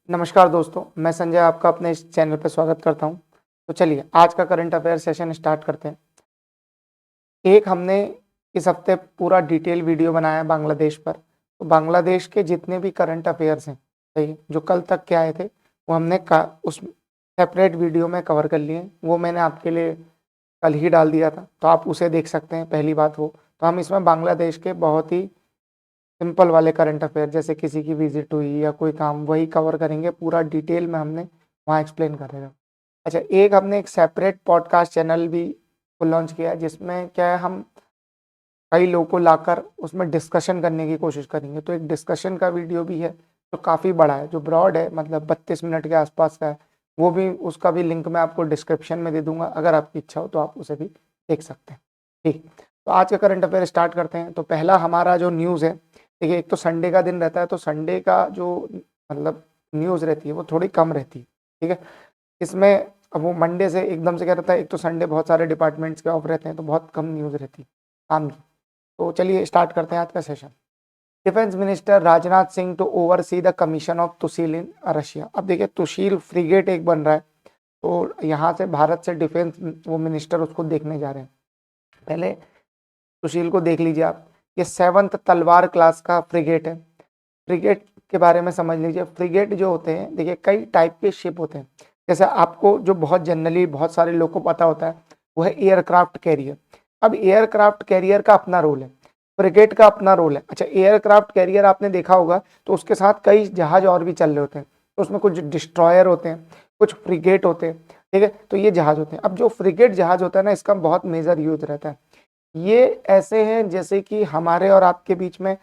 नमस्कार दोस्तों, मैं संजय आपका अपने इस चैनल पर स्वागत करता हूं। तो चलिए आज का करंट अफेयर सेशन स्टार्ट करते हैं। एक हमने इस हफ्ते पूरा डिटेल वीडियो बनाया है बांग्लादेश पर। तो बांग्लादेश के जितने भी करंट अफेयर्स हैं, सही है, जो कल तक के आए थे वो हमने उस सेपरेट वीडियो में कवर कर लिए। वो मैंने आपके लिए कल ही डाल दिया था, तो आप उसे देख सकते हैं। पहली बात वो, तो हम इसमें बांग्लादेश के बहुत ही सिंपल वाले करंट अफेयर, जैसे किसी की विजिट हुई या कोई काम, वही कवर करेंगे। पूरा डिटेल में हमने वहाँ एक्सप्लेन करेगा। अच्छा, एक हमने एक सेपरेट पॉडकास्ट चैनल भी लॉन्च किया है, जिसमें क्या है, हम कई लोगों को लाकर उसमें डिस्कशन करने की कोशिश करेंगे। तो एक डिस्कशन का वीडियो भी है जो काफ़ी बड़ा है, जो ब्रॉड है, मतलब 32 मिनट के आसपास का है। वो भी, उसका भी लिंक मैं आपको डिस्क्रिप्शन में दे दूंगा। अगर आपकी इच्छा हो तो आप उसे भी देख सकते हैं। ठीक, तो आज का करंट अफेयर स्टार्ट करते हैं। तो पहला हमारा जो न्यूज़ है, देखिए, एक तो संडे का दिन रहता है, तो संडे का जो मतलब न्यूज़ रहती है वो थोड़ी कम रहती है। ठीक है, इसमें अब वो मंडे से एकदम से क्या रहता है, एक तो संडे बहुत सारे डिपार्टमेंट्स के ऑफ रहते हैं, तो बहुत कम न्यूज़ रहती है काम की। तो चलिए स्टार्ट करते हैं आज का session. Defence minister Rajnath Singh to oversee the commission of Tushil in Russia. अब देखिए, तुशील फ्रिगेट एक बन रहा है, तो यहाँ से भारत से डिफेंस वो मिनिस्टर उसको देखने जा रहे हैं। पहले सुशील को देख लीजिए आप। ये 7th तलवार क्लास का फ्रिगेट है। फ्रिगेट के बारे में समझ लीजिए। फ्रिगेट जो होते हैं, देखिए, कई टाइप के शिप होते हैं। जैसे आपको जो बहुत जनरली बहुत सारे लोग को पता होता है, वो है एयरक्राफ्ट कैरियर। अब एयरक्राफ्ट कैरियर का अपना रोल है, फ्रिगेट का अपना रोल है। अच्छा, एयरक्राफ्ट कैरियर आपने देखा होगा, तो उसके साथ कई जहाज और भी चल रहे होते हैं। तो उसमें कुछ डिस्ट्रॉयर होते हैं, कुछ फ्रिगेट होते हैं। ठीक है, तो ये जहाज होते हैं। अब जो फ्रिगेट जहाज होता है ना, इसका बहुत मेजर यूज रहता है। ये ऐसे हैं जैसे कि हमारे और आपके बीच में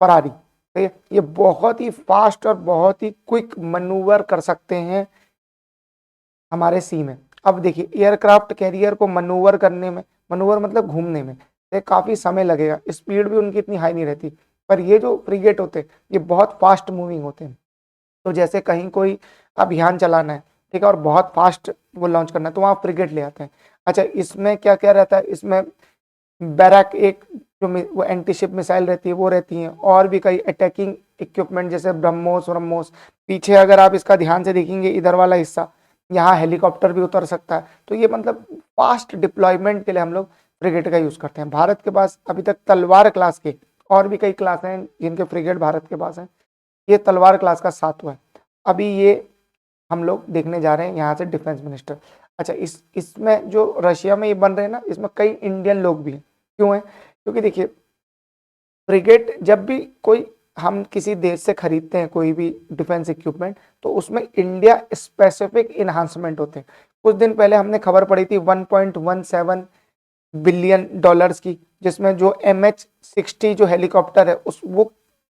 फरारी। ठीक है, ये बहुत ही फास्ट और बहुत ही क्विक मनूवर कर सकते हैं हमारे सी में। अब देखिए, एयरक्राफ्ट कैरियर को मनूवर करने में, मनूवर मतलब घूमने में, ये काफी समय लगेगा। स्पीड भी उनकी इतनी हाई नहीं रहती। पर ये जो फ्रिगेट होते हैं, ये बहुत फास्ट मूविंग होते हैं। तो जैसे कहीं कोई अभियान चलाना है, ठीक है, और बहुत फास्ट वो लॉन्च करना है, तो वहाँ फ्रिगेट ले आते हैं। अच्छा, इसमें क्या क्या रहता है, इसमें बैरक एक जो वो एंटी शिप मिसाइल रहती है वो रहती हैं, और भी कई अटैकिंग इक्विपमेंट जैसे ब्रह्मोस ब्रह्मोस। पीछे अगर आप इसका ध्यान से देखेंगे, इधर वाला हिस्सा, यहाँ हेलीकॉप्टर भी उतर सकता है। तो ये मतलब फास्ट डिप्लॉयमेंट के लिए हम लोग फ्रिगेट का यूज करते हैं। भारत के पास अभी तक तलवार क्लास के और भी कई क्लास हैं जिनके फ्रिगेट भारत के पास हैं। ये तलवार क्लास का 7वां है। अभी ये हम लोग देखने जा रहे हैं यहाँ से डिफेंस मिनिस्टर। अच्छा, इसमें जो रशिया में ये बन रहे हैं ना, इसमें कई इंडियन लोग भी हैं। क्यों है? क्योंकि देखिए, फ्रिगेट जब भी कोई हम किसी देश से खरीदते हैं कोई भी डिफेंस इक्विपमेंट, तो उसमें इंडिया स्पेसिफिक इन्हांसमेंट होते हैं। कुछ दिन पहले हमने खबर पड़ी थी 1.17 बिलियन डॉलर्स की, जिसमें जो MH-60 जो हेलीकॉप्टर है,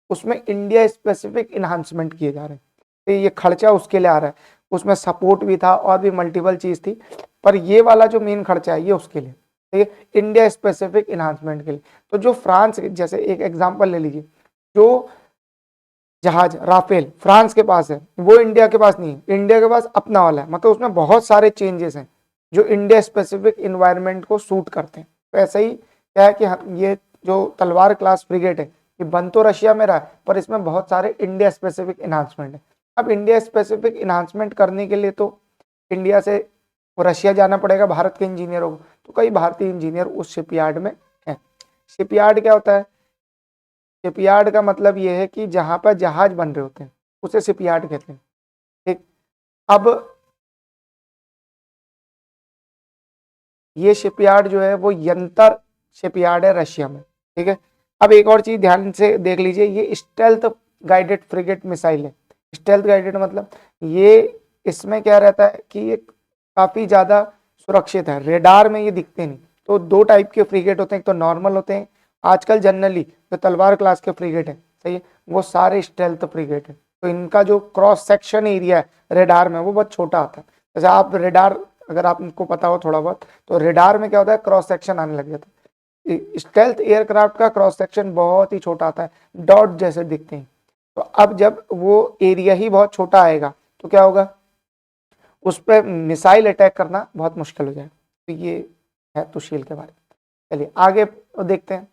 उसमें इंडिया स्पेसिफिक इन्हांसमेंट किए जा रहे हैं। तो ये खर्चा उसके लिए आ रहा है। उसमें सपोर्ट भी था और भी मल्टीपल चीज थी, पर ये वाला जो मेन खर्चा है ये उसके लिए, ठीक है, इंडिया स्पेसिफिक इन्हांसमेंट के लिए। तो जो फ्रांस, जैसे एक एग्जांपल ले लीजिए, जो जहाज राफेल फ्रांस के पास है, वो इंडिया के पास नहीं है। इंडिया के पास अपना वाला है, मतलब उसमें बहुत सारे चेंजेस हैं जो इंडिया स्पेसिफिक इन्वायरमेंट को सूट करते हैं। तो ऐसा ही क्या है कि ये जो तलवार क्लास फ्रिगेट है, ये बन तो रशिया में रहा है, पर इसमें बहुत सारे इंडिया स्पेसिफिक इन्हांसमेंट है। अब इंडिया स्पेसिफिक इन्हांसमेंट करने के लिए तो इंडिया से रशिया जाना पड़ेगा भारत के इंजीनियरों को। तो कई भारतीय इंजीनियर उस शिपयार्ड में हैं। शिपयार्ड क्या होता है? शिपयार्ड का मतलब ये है कि जहां पर जहाज बन रहे होते हैं, उसे शिपयार्ड कहते हैं। ठीक, अब ये शिपयार्ड जो है वो यंतर शिपयार्ड है रशिया में। ठीक है, अब एक और चीज ध्यान से देख लीजिए, ये स्टेल्थ गाइडेड फ्रिगेट मिसाइल है। स्टेल्थ गाइडेड मतलब ये, इसमें क्या रहता है कि ये काफी ज्यादा सुरक्षित है, रेडार में ये दिखते नहीं। तो दो टाइप के फ्रिगेट होते हैं, एक तो नॉर्मल होते हैं। आजकल जनरली जो तलवार क्लास के फ्रिगेट है, सही है, वो सारे स्टेल्थ फ्रिगेट है। तो इनका जो क्रॉस सेक्शन एरिया है रेडार में, वो बहुत छोटा आता है। जैसे आप रेडार, अगर आपको पता हो थोड़ा बहुत, तो रेडार में क्या होता है, क्रॉस सेक्शन आने लग जाता है। स्टेल्थ एयरक्राफ्ट का क्रॉस सेक्शन बहुत ही छोटा आता है, डॉट जैसे दिखते हैं। तो अब जब वो एरिया ही बहुत छोटा आएगा, तो क्या होगा, उस पर मिसाइल अटैक करना बहुत मुश्किल हो जाएगा। तो ये है तुशील के बारे में। चलिए आगे देखते हैं।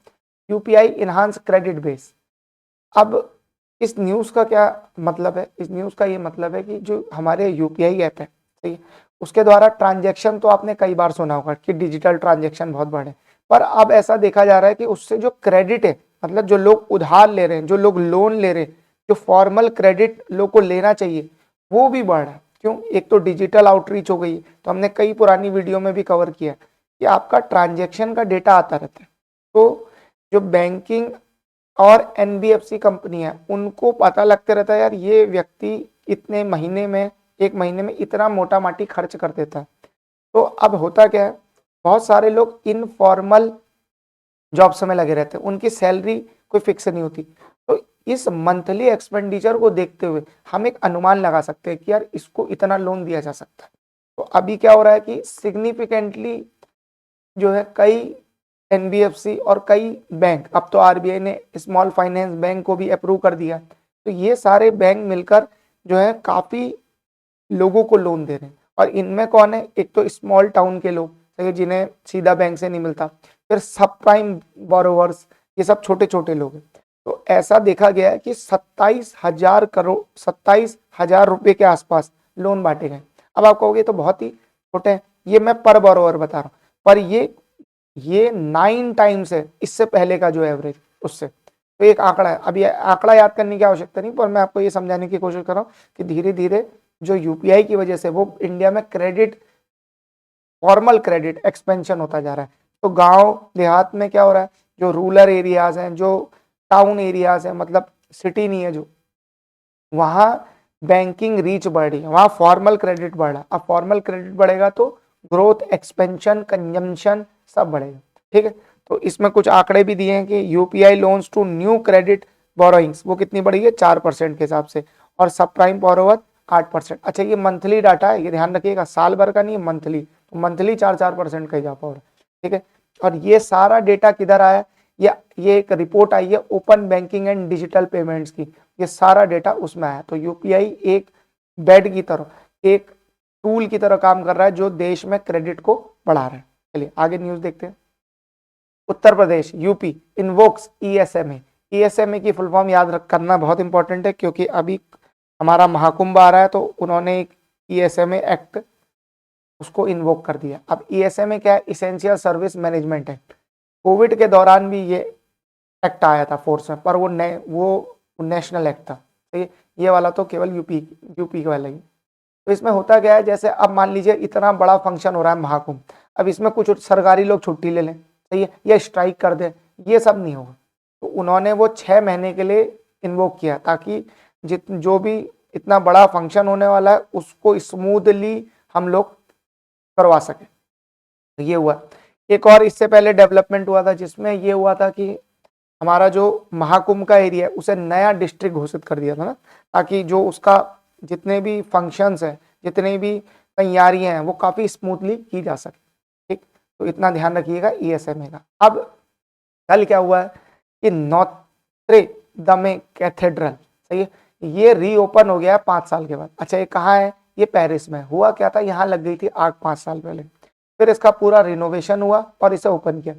UPI enhance credit base. अब इस न्यूज़ का क्या मतलब है? इस न्यूज़ का ये मतलब है कि जो हमारे यूपीआई ऐप है, ठीक है, उसके द्वारा ट्रांजैक्शन तो आपने कई बार सुना होगा कि डिजिटल ट्रांजैक्शन बहुत बढ़े, पर अब ऐसा देखा जा रहा है कि उससे जो क्रेडिट है, मतलब जो लोग उधार ले रहे हैं, जो लोग लोन ले रहे हैं, जो फॉर्मल क्रेडिट लोग को लेना चाहिए, वो भी बढ़ रहा है। क्यों? एक तो डिजिटल आउटरीच हो गई, तो हमने कई पुरानी वीडियो में भी कवर किया कि आपका ट्रांजैक्शन का डेटा आता रहता है, तो जो बैंकिंग और एनबीएफसी कंपनी है उनको पता लगते रहता है, यार ये व्यक्ति इतने महीने में, एक महीने में इतना मोटा माटी खर्च कर देता है। तो अब होता क्या है, बहुत सारे लोग इनफॉर्मल जॉब्स में लगे रहते हैं, उनकी सैलरी कोई फिक्स नहीं होती। तो इस मंथली एक्सपेंडिचर को देखते हुए हम एक अनुमान लगा सकते हैं कि यार इसको इतना लोन दिया जा सकता है। तो अभी क्या हो रहा है कि सिग्निफिकेंटली जो है कई एनबीएफसी और कई बैंक, अब तो आरबीआई ने स्मॉल फाइनेंस बैंक को भी अप्रूव कर दिया, तो ये सारे बैंक मिलकर जो है काफी लोगों को लोन दे रहे हैं। और इनमें कौन है? एक तो स्मॉल टाउन के लोग, जिन्हें सीधा बैंक से नहीं मिलता, फिर सब प्राइम बोरोवर्स, ये सब छोटे छोटे लोग हैं। तो ऐसा देखा गया है कि 27,000 करोड़, 27,000 रुपए के आसपास लोन बांटे गए। अब आप कहोगे तो बहुत ही छोटे हैं, ये मैं पर बोरोवर बता रहा हूँ, पर ये 9 टाइम्स है इससे पहले का जो एवरेज उससे। तो एक आंकड़ा है, अब ये आंकड़ा याद करने की आवश्यकता नहीं, पर मैं आपको ये समझाने की कोशिश कर रहा हूँ कि धीरे धीरे जो यूपीआई की वजह से वो इंडिया में क्रेडिट, फॉर्मल क्रेडिट एक्सपेंशन होता जा रहा है। तो गांव देहात में क्या हो रहा है, जो रूरल एरियाज हैं, जो टाउन एरियाज हैं, मतलब सिटी नहीं है जो, वहां बैंकिंग रीच बढ़ रही है, वहां फॉर्मल क्रेडिट बढ़ रहा है। अब फॉर्मल क्रेडिट बढ़ेगा तो ग्रोथ, एक्सपेंशन, कंजम्पशन सब बढ़ेगा। ठीक है, तो इसमें कुछ आंकड़े भी दिए हैं कि UPI loans to new credit borrowings वो कितनी बढ़ी है? 4% के हिसाब से, और सब प्राइम बोरोवर 8%। अच्छा, ये मंथली डाटा है, ये ध्यान रखिएगा, साल भर का नहीं है, मंथली। तो मंथली 4% का इजाफा हो रहा है। ठीक है, और ये सारा डेटा किधर आया? ये एक रिपोर्ट आई है open banking and digital payments की, ये सारा डेटा उसमें आया। तो यूपीआई एक बेड की तरह, एक टूल की तरह काम कर रहा है जो देश में क्रेडिट को बढ़ा रहा है। चलिए आगे न्यूज देखते हैं। Uttar Pradesh, UP invokes ईएसएमए। ईएसएमए की फुल फॉर्म याद करना बहुत इंपॉर्टेंट है, क्योंकि अभी हमारा महाकुंभ आ रहा है, तो उन्होंने एक ईएसएमए एक्ट उसको इन्वोक कर दिया। अब ईएसएमए क्या है? Essential service management act. Covid के दौरान भी ये एक्ट आया था फोर्स में, पर वो नेशनल एक्ट था। तो ये वाला तो केवल यूपी वाला ही। तो इसमें होता क्या है, जैसे अब मान लीजिए इतना बड़ा फंक्शन हो रहा है महाकुंभ, अब इसमें कुछ सरकारी लोग छुट्टी ले लें, सही है, या स्ट्राइक कर दें, ये सब नहीं होगा। तो उन्होंने वो 6 महीने के लिए इन्वोक किया, ताकि जो भी इतना बड़ा फंक्शन होने वाला है उसको स्मूथली हम लोग करवा सके। तो ये हुआ। एक और इससे पहले डेवलपमेंट हुआ था, जिसमें ये हुआ था कि हमारा जो महाकुंभ का एरिया है उसे नया डिस्ट्रिक्ट घोषित कर दिया था ना, ताकि जो उसका जितने भी फंक्शंस हैं, जितनी भी तैयारियां हैं, वो काफी स्मूथली की जा सके। ठीक, तो इतना ध्यान रखिएगा ईएसएमए का। अब कल क्या हुआ है कि नोत्रे दमे कैथेड्रल, सही है, ये रीओपन हो गया है 5 साल के बाद। अच्छा, ये कहाँ है? ये पेरिस में। हुआ क्या था, यहाँ लग गई थी आग 5 साल पहले, फिर इसका पूरा रिनोवेशन हुआ और इसे ओपन किया।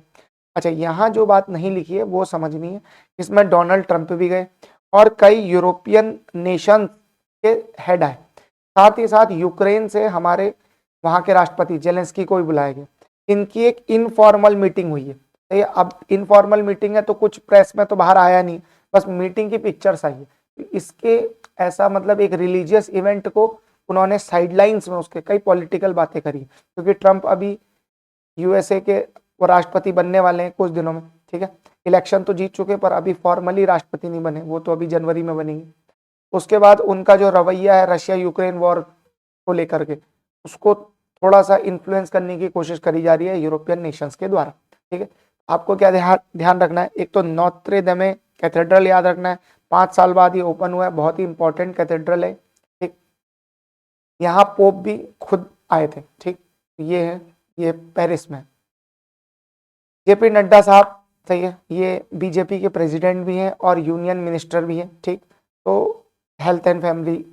अच्छा, यहाँ जो बात नहीं लिखी है वो समझनी है, इसमें डोनाल्ड ट्रंप भी गए और कई यूरोपियन नेशन के हेड आए, साथ ही साथ यूक्रेन से हमारे वहाँ के राष्ट्रपति जेलेंस्की को भी बुलाया गया। इनकी एक इनफॉर्मल मीटिंग हुई है। तो ये अब इनफॉर्मल मीटिंग है, तो कुछ प्रेस में तो बाहर आया नहीं, बस मीटिंग की पिक्चर्स आई है। इसके ऐसा मतलब एक रिलीजियस इवेंट को उन्होंने साइडलाइंस में उसके कई पॉलिटिकल बातें करी, क्योंकि ट्रंप अभी यूएसए के वो राष्ट्रपति बनने वाले हैं कुछ दिनों में। ठीक है, इलेक्शन तो जीत चुके, पर अभी फॉर्मली राष्ट्रपति नहीं बने, वो तो अभी जनवरी में बनेंगे। उसके बाद उनका जो रवैया है रशिया यूक्रेन वॉर को लेकर के, उसको थोड़ा सा इन्फ्लुएंस करने की कोशिश करी जा रही है यूरोपियन नेशंस के द्वारा। ठीक है, आपको क्या ध्यान रखना है? एक तो नोत्रे दमे कैथेड्रल याद रखना है, 5 साल बाद ये ओपन हुआ है, बहुत ही इंपॉर्टेंट कैथेड्रल है। ठीक, यहाँ पोप भी खुद आए थे। ठीक, ये है, ये पेरिस में। जेपी नड्डा साहब, सही है, ये बीजेपी के प्रेसिडेंट भी हैं और यूनियन मिनिस्टर भी हैं। ठीक, तो health and family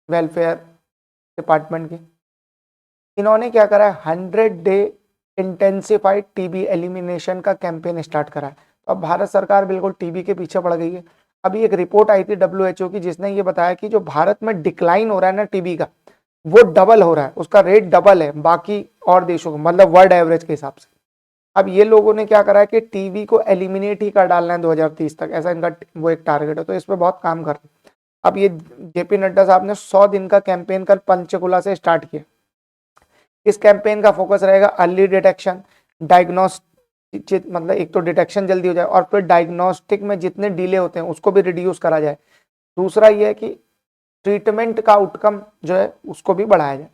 welfare department के इन्होंने क्या करा है, 100 डे इंटेंसिफाइड टीबी एलिमिनेशन का कैंपेन स्टार्ट करा है। तो अब भारत सरकार बिल्कुल टीबी के पीछे पड़ गई है। अभी एक रिपोर्ट आई थी WHO की, जिसने ये बताया कि जो भारत में डिक्लाइन हो रहा है ना टीबी का, वो डबल हो रहा है, उसका रेट डबल है बाकी और देशों को, मतलब वर्ल्ड एवरेज के हिसाब से। अब ये लोगों ने क्या करा है कि टीबी को एलिमिनेट ही कर डालना है 2030 तक, ऐसा इनका वो एक टारगेट है, तो इस पर बहुत काम कर रहे हैं। अब ये जेपी नड्डा साहब ने 100 दिन का कैंपेन कल पंचकुला से स्टार्ट किया। इस कैंपेन का फोकस रहेगा अर्ली डिटेक्शन, डायग्नोस्टिक, मतलब एक तो डिटेक्शन जल्दी हो जाए और फिर डायग्नोस्टिक में जितने डिले होते हैं उसको भी रिड्यूस करा जाए। दूसरा ये है कि ट्रीटमेंट का आउटकम जो है उसको भी बढ़ाया जाए।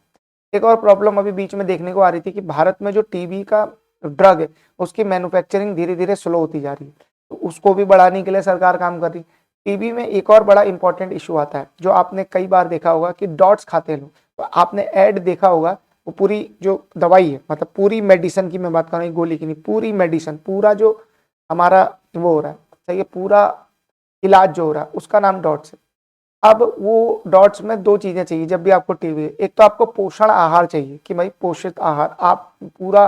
एक और प्रॉब्लम अभी बीच में देखने को आ रही थी कि भारत में जो टीबी का ड्रग है उसकी मैन्युफैक्चरिंग धीरे धीरे स्लो होती जा रही है, तो उसको भी बढ़ाने के लिए सरकार काम कर रही है। टीबी में एक और बड़ा इंपॉर्टेंट इशू आता है, जो आपने कई बार देखा होगा कि डॉट्स खाते हैं लोग, तो आपने ऐड देखा होगा, वो पूरी जो दवाई है, मतलब पूरी मेडिसिन की मैं बात कर रहा हूँ, गोली की नहीं, पूरी मेडिसिन, पूरा जो हमारा वो हो रहा है, सही है, पूरा इलाज जो हो रहा है उसका नाम डॉट्स है। अब वो डॉट्स में दो चीजें चाहिए जब भी आपको टीबी है। एक तो आपको पोषण आहार चाहिए कि भाई पोषित आहार, आप पूरा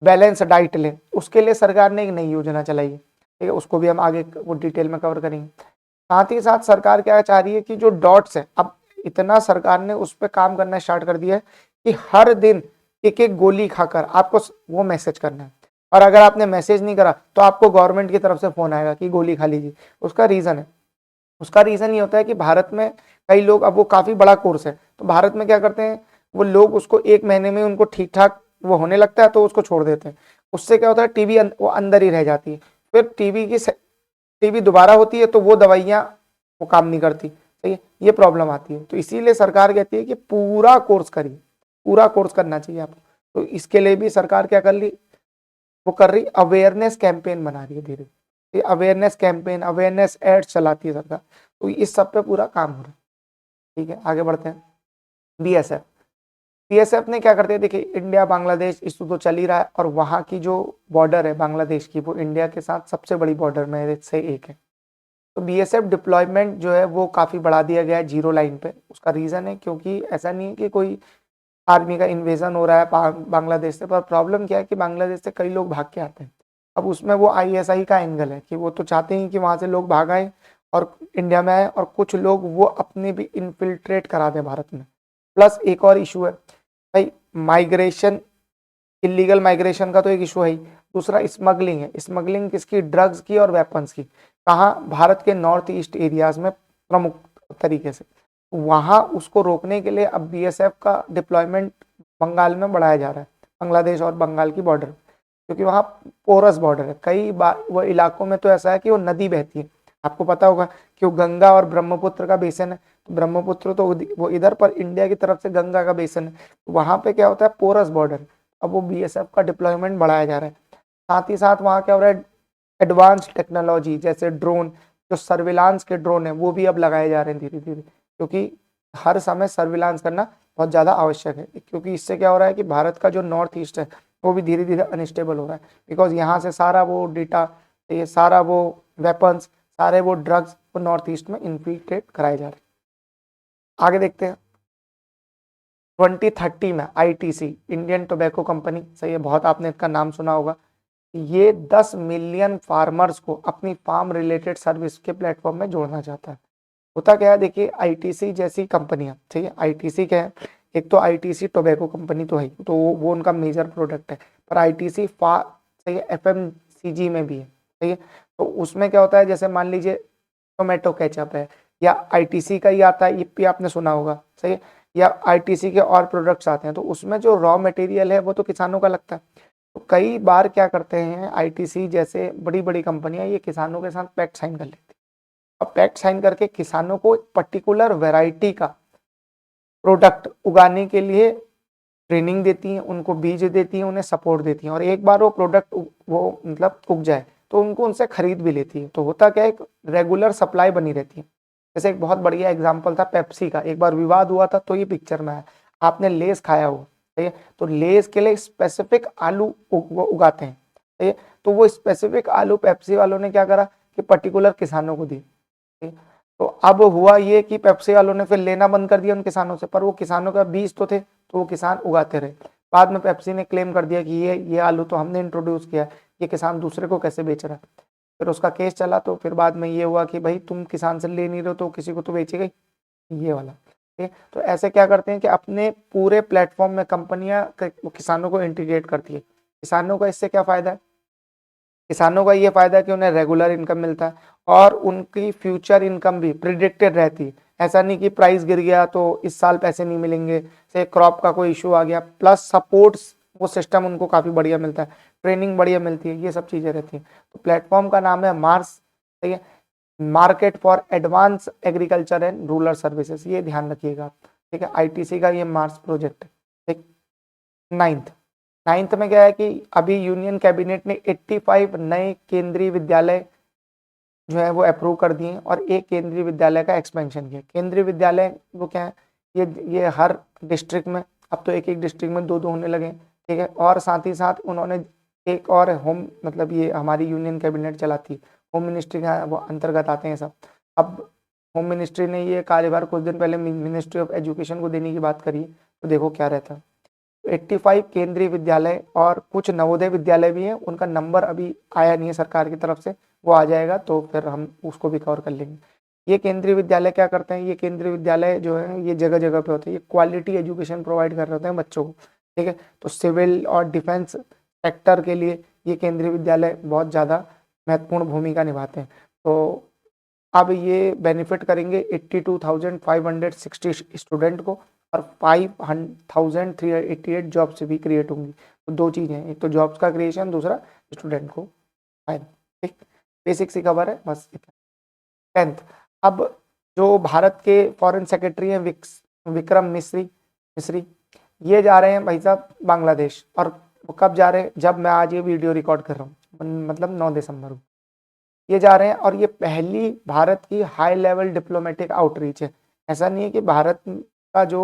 बैलेंस डाइट लें, उसके लिए सरकार ने एक नई योजना चलाई है, ठीक है, उसको भी हम आगे वो डिटेल में कवर करेंगे। साथ ही साथ सरकार क्या चाह रही है कि जो डॉट्स है, अब इतना सरकार ने उस पर काम करना स्टार्ट कर दिया है कि हर दिन एक एक गोली खाकर आपको वो मैसेज करना है, और अगर आपने मैसेज नहीं करा तो आपको गवर्नमेंट की तरफ से फोन आएगा कि गोली खा लीजिए। उसका रीजन ये होता है कि भारत में कई लोग, अब वो काफी बड़ा कोर्स है, तो भारत में क्या करते हैं वो लोग, उसको 1 महीने में उनको ठीक ठाक वो होने लगता है तो उसको छोड़ देते हैं। उससे क्या होता है, टीबी वो अंदर ही रह जाती है, फिर टीबी दोबारा होती है तो वो दवाइयां वो काम नहीं करती, सही है, ये प्रॉब्लम आती है। तो इसीलिए सरकार कहती है कि पूरा कोर्स करिए, पूरा कोर्स करना चाहिए आपको। तो इसके लिए भी सरकार क्या कर रही अवेयरनेस कैंपेन बना रही है धीरे धीरे, अवेयरनेस कैंपेन, अवेयरनेस एड्स चलाती है सरकार, तो इस सब पे पूरा काम हो रहा है। ठीक है, आगे बढ़ते हैं। बीएसएफ ने क्या करते हैं, देखिए इंडिया बांग्लादेश इशू तो चल ही रहा है, और वहाँ की जो बॉर्डर है बांग्लादेश की, वो इंडिया के साथ सबसे बड़ी बॉर्डर में से एक है। तो बीएसएफ डिप्लॉयमेंट जो है वो काफ़ी बढ़ा दिया गया है जीरो लाइन पे। उसका रीज़न है क्योंकि ऐसा नहीं है कि कोई आर्मी का इन्वेजन हो रहा है बांग्लादेश से, पर प्रॉब्लम क्या है कि बांग्लादेश से कई लोग भाग के आते हैं। अब उसमें वो आईएसआई का एंगल है कि वो तो चाहते हैं कि वहाँ से लोग भाग आए और इंडिया में आए, और कुछ लोग वो अपने भी इन्फिल्ट्रेट करा दें भारत में। प्लस एक और इशू है भाई, माइग्रेशन, इलीगल माइग्रेशन का तो एक इशू है ही, दूसरा स्मगलिंग है। स्मगलिंग किसकी, ड्रग्स की और वेपन्स की। कहाँ, भारत के नॉर्थ ईस्ट एरियाज में प्रमुख तरीके से। वहाँ उसको रोकने के लिए अब बीएसएफ का डिप्लॉयमेंट बंगाल में बढ़ाया जा रहा है, बांग्लादेश और बंगाल की बॉर्डर, क्योंकि वहाँ पोरस बॉर्डर है। कई बार वो इलाकों में तो ऐसा है कि वो नदी बहती है, आपको पता होगा कि वो गंगा और ब्रह्मपुत्र का बेसिन है, तो ब्रह्मपुत्र तो वो इधर, पर इंडिया की तरफ से गंगा का बेसिन है, वहाँ पे क्या होता है, पोरस बॉर्डर। अब वो बीएसएफ का डिप्लॉयमेंट बढ़ाया जा रहा है। साथ ही साथ वहाँ क्या हो रहा है, एडवांस टेक्नोलॉजी जैसे ड्रोन, जो सर्विलांस के ड्रोन है वो भी अब लगाए जा रहे हैं धीरे धीरे, क्योंकि हर समय सर्विलांस करना बहुत ज़्यादा आवश्यक है। क्योंकि इससे क्या हो रहा है कि भारत का जो नॉर्थ ईस्ट है वो भी धीरे धीरे अनस्टेबल हो रहा है, बिकॉज यहाँ से सारा वो डेटा, ये सारा वो वेपन्स, सारे वो ड्रग्स वो नॉर्थ ईस्ट में इन्फिल्ट्रेट कराए जा रहे हैं। आगे देखते हैं। 2030 में आईटीसी, इंडियन टोबैको कंपनी, सही है, बहुत आपने इसका नाम सुना होगा, ये 10 मिलियन फार्मर्स को अपनी फार्म रिलेटेड सर्विस के प्लेटफॉर्म में जोड़ना चाहता है। होता क्या है, देखिए आईटीसी जैसी कंपनियां, ठीक है, आईटीसी क्या है, एक तो आईटीसी टोबैको कंपनी तो है, तो वो उनका मेजर प्रोडक्ट है, पर आईटीसी सही है, एफएमसीजी में भी है, सही है। तो उसमें क्या होता है, जैसे मान लीजिए टोमेटो केचप है, या आईटीसी का ही आता है, ये आपने सुना होगा, सही है, या आईटीसी के और प्रोडक्ट्स आते हैं, तो उसमें जो रॉ मटेरियल है वो तो किसानों का लगता है। तो कई बार क्या करते हैं आईटीसी जैसे बड़ी बड़ी कंपनियां, ये किसानों के साथ पैक्ट साइन कर लेती है, और पैक्ट साइन करके किसानों को एक पर्टिकुलर वैरायटी का प्रोडक्ट उगाने के लिए ट्रेनिंग देती हैं, उनको बीज देती हैं, उन्हें सपोर्ट देती हैं, और एक बार वो प्रोडक्ट वो मतलब उग जाए तो उनको उनसे खरीद भी लेती है। तो होता क्या है, एक रेगुलर सप्लाई बनी रहती है। जैसे एक बहुत बढ़िया एग्जांपल था पेप्सी का, एक बार विवाद हुआ था तो ये पिक्चर में है, आपने लेस खाया हो, सही है, तो लेस के लिए स्पेसिफिक आलू वो उगाते हैं, सही है, तो वो स्पेसिफिक आलू पेप्सी वालों ने क्या करा कि पर्टिकुलर किसानों को दी। तो अब हुआ ये कि पेप्सी वालों ने फिर लेना बंद कर दिया उन किसानों से, पर वो किसानों का बीज तो थे, तो वो किसान उगाते रहे। बाद में पेप्सी ने क्लेम कर दिया कि ये आलू तो हमने इंट्रोड्यूस किया, ये किसान दूसरे को कैसे बेच रहा है। फिर उसका केस चला, तो फिर बाद में ये हुआ कि भाई तुम किसान से ले नहीं रहे हो तो किसी को तो बेचेगा ही, ये वाला। ठीक है, तो ऐसे क्या करते हैं कि अपने पूरे प्लेटफॉर्म में कंपनियां किसानों को इंटीग्रेट करती है। किसानों का इससे क्या फायदा है? किसानों का ये फायदा है कि उन्हें रेगुलर इनकम मिलता है और उनकी फ्यूचर इनकम भी प्रिडिक्टेड रहती है। ऐसा नहीं कि प्राइस गिर गया तो इस साल पैसे नहीं मिलेंगे, से क्रॉप का कोई इशू आ गया, प्लस सपोर्ट्स वो सिस्टम उनको काफी बढ़िया मिलता है, ट्रेनिंग बढ़िया मिलती है, ये सब चीजें रहती हैं। तो प्लेटफॉर्म का नाम है मार्स। सही है, market for advance agriculture and rural services, ये ध्यान रखिएगा आप। ठीक है, आईटीसी का ये मार्स प्रोजेक्ट है। ठीक, नाइन्थ नाइन्थ में क्या है कि अभी यूनियन कैबिनेट ने 85 नए केंद्रीय विद्यालय जो है वो अप्रूव कर दिए और एक केंद्रीय विद्यालय का एक्सपेंशन किया। केंद्रीय विद्यालय वो क्या है, ये हर डिस्ट्रिक्ट में, अब तो एक एक डिस्ट्रिक्ट में दो दो होने लगे। ठीक है, और साथ ही साथ उन्होंने एक और होम, मतलब ये हमारी यूनियन कैबिनेट चलाती है, होम मिनिस्ट्री का वो अंतर्गत आते हैं सब। अब होम मिनिस्ट्री ने ये कार्यभार कुछ दिन पहले मिनिस्ट्री ऑफ एजुकेशन को देने की बात करी, तो देखो क्या रहता है। 85 केंद्रीय विद्यालय और कुछ नवोदय विद्यालय भी हैं, उनका नंबर अभी आया नहीं है सरकार की तरफ से, वो आ जाएगा तो फिर हम उसको भी कवर कर लेंगे। ये केंद्रीय विद्यालय क्या करते हैं, ये केंद्रीय विद्यालय जो है ये जगह जगह पे होते हैं, ये क्वालिटी एजुकेशन प्रोवाइड कर रहे होते हैं बच्चों को। ठीक है, तो सिविल और डिफेंस सेक्टर के लिए ये केंद्रीय विद्यालय बहुत ज़्यादा महत्वपूर्ण भूमिका निभाते हैं। तो अब ये बेनिफिट करेंगे 82,560 स्टूडेंट को और 5,388 जॉब्स भी क्रिएट होंगी। तो दो चीज़ें हैं, एक तो जॉब्स का क्रिएशन, दूसरा स्टूडेंट को फायदा। ठीक, बेसिक सी खबर है बस इतना। 10th, अब जो भारत के फॉरेन सेक्रेटरी हैं विक्रम मिश्री, ये जा रहे हैं भाई साहब बांग्लादेश। और वो कब जा रहे हैं, जब मैं आज ये वीडियो रिकॉर्ड कर रहा हूँ, मतलब 9 दिसंबर को ये जा रहे हैं। और ये पहली भारत की हाई लेवल डिप्लोमेटिक आउटरीच है। ऐसा नहीं है कि भारत का जो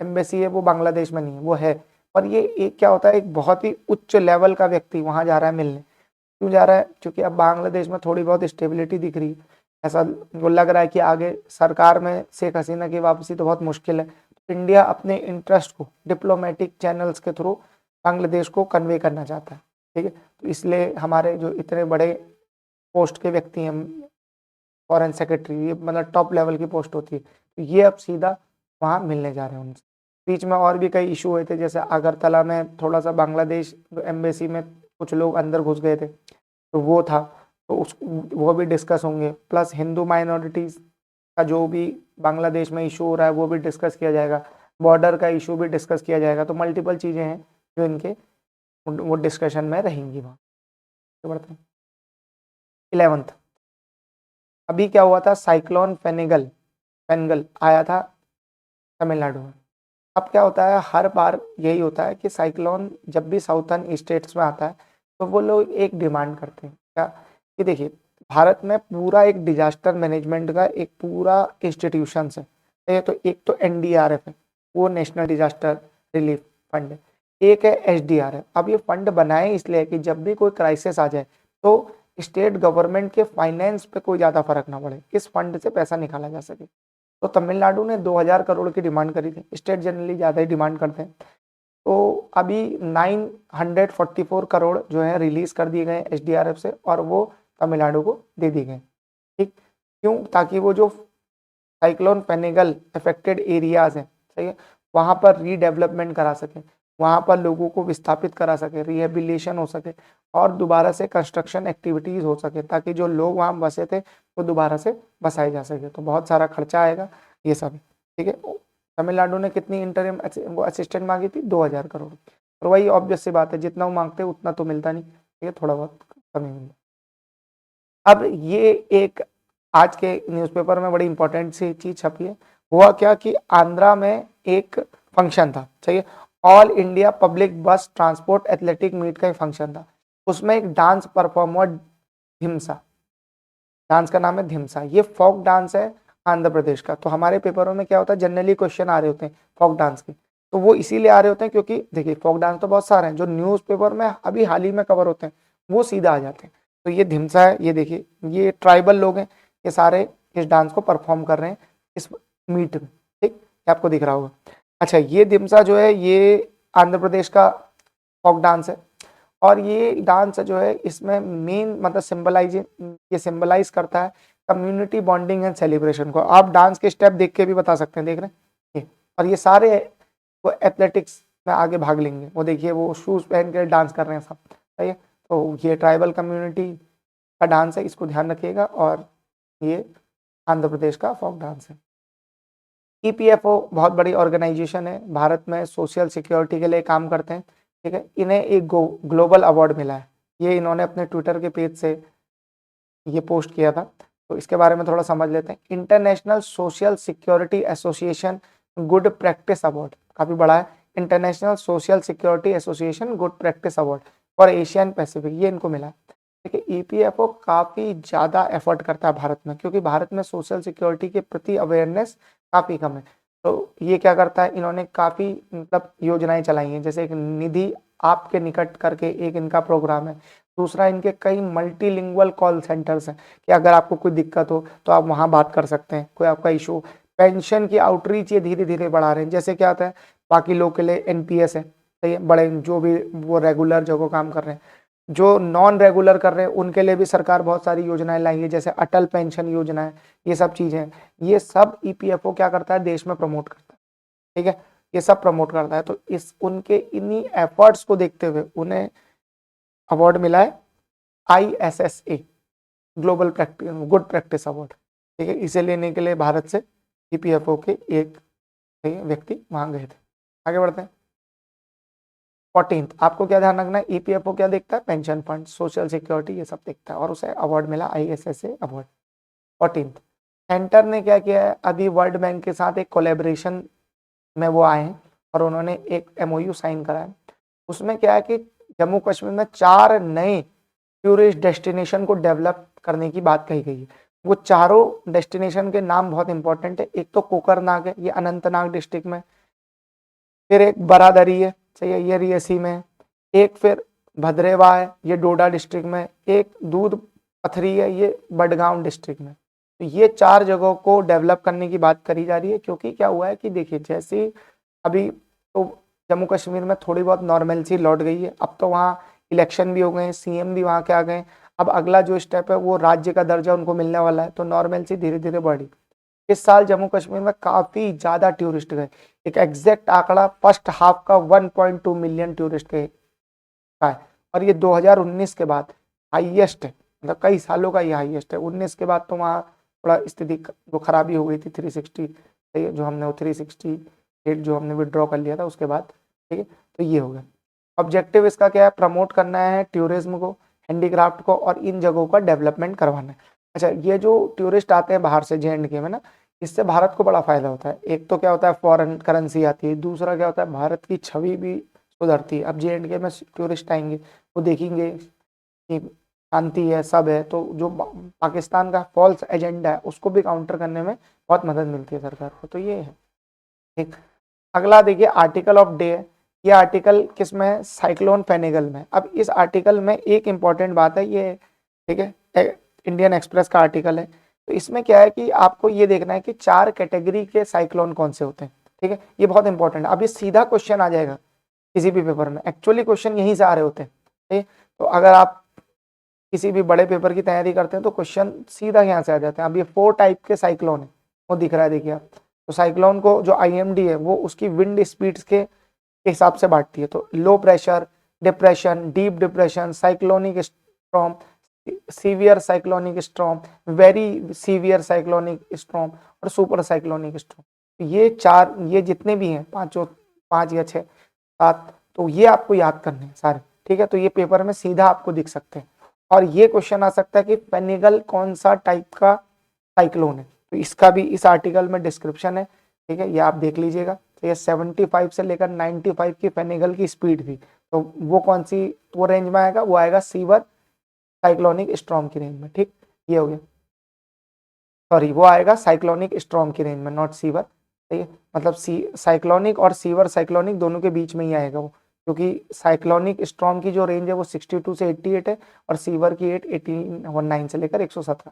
एम्बेसी है वो बांग्लादेश में नहीं है, वो है, पर ये एक क्या होता है, एक बहुत ही उच्च लेवल का व्यक्ति वहां जा रहा है मिलने। क्यों जा रहा है, क्योंकि अब बांग्लादेश में थोड़ी बहुत स्टेबिलिटी दिख रही है, ऐसा वो लग रहा है कि आगे सरकार में शेख हसीना की वापसी तो बहुत मुश्किल है। तो इंडिया अपने इंटरेस्ट को डिप्लोमेटिक चैनल्स के थ्रू बांग्लादेश को कन्वे करना चाहता है। ठीक है, तो इसलिए हमारे जो इतने बड़े पोस्ट के व्यक्ति हैं, फॉरेन सेक्रेटरी, ये मतलब टॉप लेवल की पोस्ट होती है, तो ये अब सीधा वहाँ मिलने जा रहे हैं उनसे। बीच में और भी कई इशू हुए थे, जैसे अगरतला में थोड़ा सा बांग्लादेश एम्बेसी में कुछ लोग अंदर घुस गए थे, तो वो था, तो उस वो भी डिस्कस होंगे। प्लस हिंदू माइनॉरिटीज़ का जो भी बांग्लादेश में इशू हो रहा है वो भी डिस्कस किया जाएगा, बॉर्डर का इशू भी डिस्कस किया जाएगा। तो मल्टीपल चीज़ें हैं जो इनके वो डिस्कशन में रहेंगी वहाँ। बढ़ते हैं 11th, अभी क्या हुआ था, साइक्लोन फेनेगल आया था तमिलनाडु में। अब क्या होता है, हर बार यही होता है कि साइक्लोन जब भी साउथर्न स्टेट्स में आता है तो वो लोग एक डिमांड करते हैं क्या, कि देखिए भारत में पूरा एक डिजास्टर मैनेजमेंट का एक पूरा इंस्टीट्यूशन है। तो एक तो एनडीआरएफ है, वो नेशनल डिजास्टर रिलीफ फंड है, एक है एसडीआरएफ। अब ये फंड बनाए इसलिए कि जब भी कोई क्राइसिस आ जाए तो स्टेट गवर्नमेंट के फाइनेंस पे कोई ज़्यादा फर्क ना पड़े, इस फंड से पैसा निकाला जा सके। तो तमिलनाडु ने 2000 करोड़ की डिमांड करी थी, स्टेट जनरली ज़्यादा ही डिमांड करते हैं। तो अभी 944 करोड़ जो है रिलीज कर दिए गए एसडीआरएफ से और वो तमिलनाडु को दे दिए गए। ठीक, क्यों, ताकि वो जो साइक्लोन फेनेगल अफेक्टेड एरियाज हैं, सही है, वहाँ पर रीडेवलपमेंट करा सके, वहाँ पर लोगों को विस्थापित करा सके, रिहेबिलिटेशन हो सके और दोबारा से कंस्ट्रक्शन एक्टिविटीज़ हो सके, ताकि जो लोग वहाँ बसे थे वो दोबारा से बसाए जा सके। तो बहुत सारा खर्चा आएगा ये सब। ठीक है, तमिलनाडु ने कितनी इंटरिम वो असिस्टेंट मांगी थी, 2000 करोड़। और वही ऑब्वियस सी बात है, जितना वो मांगते हैं उतना तो मिलता नहीं, ठीक है, थोड़ा बहुत कमी मिलता। अब ये एक आज के न्यूज़पेपर में बड़ी इंपॉर्टेंट सी चीज छपी है। हुआ क्या कि आंध्रा में एक फंक्शन था, सही है, all India public bus transport athletic meet का एक फंक्शन था। उसमें एक डांस परफॉर्मर धिमसा, डांस का नाम है धिमसा, ये फोक डांस है आंध्र प्रदेश का। तो हमारे पेपरों में क्या होता है, जनरली क्वेश्चन आ रहे होते हैं फोक डांस के, तो वो इसीलिए आ रहे होते हैं क्योंकि देखिए फोक डांस तो बहुत सारे हैं जो न्यूज़पेपर में अभी हाल ही में कवर होते हैं, वो सीधा आ जाते हैं। तो ये धिमसा है, ये देखिए ये ट्राइबल लोग हैं, ये सारे इस डांस को परफॉर्म कर रहे हैं इस मीट में। ठीक, ये आपको दिख रहा होगा। अच्छा, ये धिमसा जो है ये आंध्र प्रदेश का फोक डांस है और ये डांस जो है इसमें मेन मतलब ये सिंबलाइज करता है कम्युनिटी बॉन्डिंग एंड सेलिब्रेशन को। आप डांस के स्टेप देख के भी बता सकते हैं, देख रहे हैं ये। और ये सारे वो एथलेटिक्स में आगे भाग लेंगे, वो देखिए वो शूज पहन के डांस कर रहे हैं सब, सही है। तो ये ट्राइबल कम्युनिटी का डांस है, इसको ध्यान रखिएगा। और ये आंध्र प्रदेश का फोक डांस है। ईपीएफओ बहुत बड़ी ऑर्गेनाइजेशन है, भारत में सोशल सिक्योरिटी के लिए काम करते हैं, ठीक है। इन्हें एक ग्लोबल अवार्ड मिला है, ये इन्होंने अपने ट्विटर के पेज से ये पोस्ट किया था। तो इसके बारे में थोड़ा समझ लेते हैं। International social security association good practice award, काफी बड़ा है। International social security association good practice award for Asian Pacific, ये इनको मिला। देखिए ईपीएफओ काफी ज्यादा एफर्ट करता है भारत में, क्योंकि भारत में सोशल सिक्योरिटी के प्रति अवेयरनेस काफी कम है। तो ये क्या करता है, इन्होंने काफी मतलब योजनाएं चलाई हैं, जैसे एक निधि आपके निकट करके एक इनका प्रोग्राम है। दूसरा, इनके कई मल्टीलिंगुअल कॉल सेंटर्स हैं कि अगर आपको कोई दिक्कत हो तो आप वहां बात कर सकते हैं, कोई आपका इशू। पेंशन की आउटरीच ये धीरे धीरे बढ़ा रहे हैं, जैसे क्या होता है बाकी लोग के लिए एनपीएस है, सही है, बड़े जो भी वो रेगुलर जगह काम कर रहे हैं। जो नॉन रेगुलर कर रहे हैं उनके लिए भी सरकार बहुत सारी योजनाएं लाई है, जैसे अटल पेंशन योजना है, ये सब चीजें, ये सब ईपीएफओ क्या करता है, देश में प्रमोट करता है, ठीक है। ये सब प्रमोट करता है। तो इस उनके इन्हीं एफर्ट्स को देखते हुए उन्हें अवार्ड मिला है ISSA global practice good practice award, ठीक है। इसे लेने के लिए भारत से ईपीएफओ के एक व्यक्ति वहां गए थे। आगे बढ़ते हैं। 14th, आपको क्या ध्यान रखना है, ईपीएफओ क्या देखता है, पेंशन फंड, सोशल सिक्योरिटी, ये सब देखता है, और उसे अवार्ड मिला ISSA अवार्ड। 14th, सेंटर ने क्या किया है, अभी वर्ल्ड बैंक के साथ एक कोलेबोरेशन में वो आए हैं और उन्होंने एक MOU साइन करा है। उसमें क्या है कि जम्मू कश्मीर में 4 नए टूरिस्ट डेस्टिनेशन को डेवलप करने की बात कही गई है। वो चारों डेस्टिनेशन के नाम बहुत इंपॉर्टेंट है। एक तो कोकरनाग है, ये अनंतनाग डिस्ट्रिक्ट में, फिर एक बरादरी है, सही है, ये रियासी में, एक फिर भद्रेवा है, ये डोडा डिस्ट्रिक्ट में, एक दूध पथरी है, ये बडगांव डिस्ट्रिक्ट में। तो ये 4 जगहों को डेवलप करने की बात करी जा रही है, क्योंकि क्या हुआ है कि देखिए जैसे अभी तो जम्मू कश्मीर में थोड़ी बहुत नॉर्मलसी लौट गई है, अब तो वहाँ इलेक्शन भी हो गए, CM भी वहाँ के आ गए। अब अगला जो स्टेप है वो राज्य का दर्जा उनको मिलने वाला है, तो नॉर्मलसी धीरे धीरे बढ़ी। इस साल जम्मू कश्मीर में काफी ज्यादा टूरिस्ट गए, एक एग्जैक्ट आंकड़ा फर्स्ट हाफ का 1.2 मिलियन टूरिस्ट गए का है, और ये 2019 के बाद हाईएस्ट है, मतलब कई सालों का ये हाईएस्ट है। 19 के बाद तो वहाँ थोड़ा स्थिति जो खराबी हो गई थी, 360 जो हमने वो 368 जो हमने विड्रॉ कर लिया था उसके बाद, ठीक है। तो ये हो गया। ऑब्जेक्टिव इसका क्या है, प्रमोट करना है टूरिज्म को, हैंडीक्राफ्ट को, और इन जगहों का डेवलपमेंट करवाना है। अच्छा, ये जो टूरिस्ट आते हैं बाहर से JNK में ना, इससे भारत को बड़ा फायदा होता है। एक तो क्या होता है, फॉरेन करेंसी आती है, दूसरा क्या होता है, भारत की छवि भी सुधरती है। अब JNK में टूरिस्ट आएंगे, वो देखेंगे कि शांति है, सब है, तो जो पाकिस्तान का फॉल्स एजेंडा है उसको भी काउंटर करने में बहुत मदद मिलती है सरकार को। तो ये है ठीक। अगला देखिए आर्टिकल ऑफ डे है। ये आर्टिकल किस में है, साइक्लोन फेनेगल में। अब इस आर्टिकल में एक इंपॉर्टेंट बात है, ये ठीक है इंडियन एक्सप्रेस का आर्टिकल है। तो इसमें क्या है कि आपको ये देखना है कि 4 कैटेगरी के साइक्लोन कौन से होते हैं, ठीक है। ये बहुत इंपॉर्टेंट है। अब ये सीधा क्वेश्चन आ जाएगा किसी भी पेपर में, एक्चुअली क्वेश्चन यहीं से आ रहे होते हैं, ठीक है। तो अगर आप किसी भी बड़े पेपर की तैयारी करते हैं तो क्वेश्चन सीधा यहाँ से आ जाते हैं। अब ये 4 टाइप के साइक्लोन है, वो दिख रहा है, देखिए आप। तो साइक्लोन को जो IMD है वो उसकी विंड स्पीड्स के हिसाब से बांटती है। तो low pressure, depression, deep depression, cyclonic storm, severe cyclonic storm, very severe cyclonic storm, और सुपर साइक्लोनिक स्टॉर्म। ये 4, ये जितने भी हैं 5 या 6 7, तो ये आपको याद करने हैं सारे, ठीक है। तो ये पेपर में सीधा आपको दिख सकते हैं। और ये क्वेश्चन आ सकता है कि फेनेगल कौन सा टाइप का साइक्लोन है, तो इसका भी इस आर्टिकल में डिस्क्रिप्शन है, ठीक है, ये आप देख लीजिएगा। तो ये 75 से लेकर 95 की फेनेगल की स्पीड थी, तो वो कौन सी वो रेंज में आएगा, वो आएगा सीवर साइक्लोनिक स्टॉर्म की रेंज में, ठीक। ये हो गया, सॉरी वो आएगा साइक्लोनिक स्टॉर्म की रेंज में, नॉट सीवर, ठीक है। मतलब साइक्लोनिक और सीवर साइक्लोनिक दोनों के बीच में ही आएगा वो, क्योंकि साइक्लोनिक स्टॉर्म की जो रेंज है वो 62 से 88 है, और सीवर की 1819 से लेकर 117।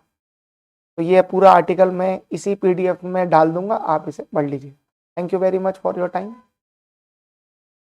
तो ये पूरा आर्टिकल मैं इसी PDF में डाल दूंगा, आप इसे पढ़ लीजिए। Thank you very much for your time.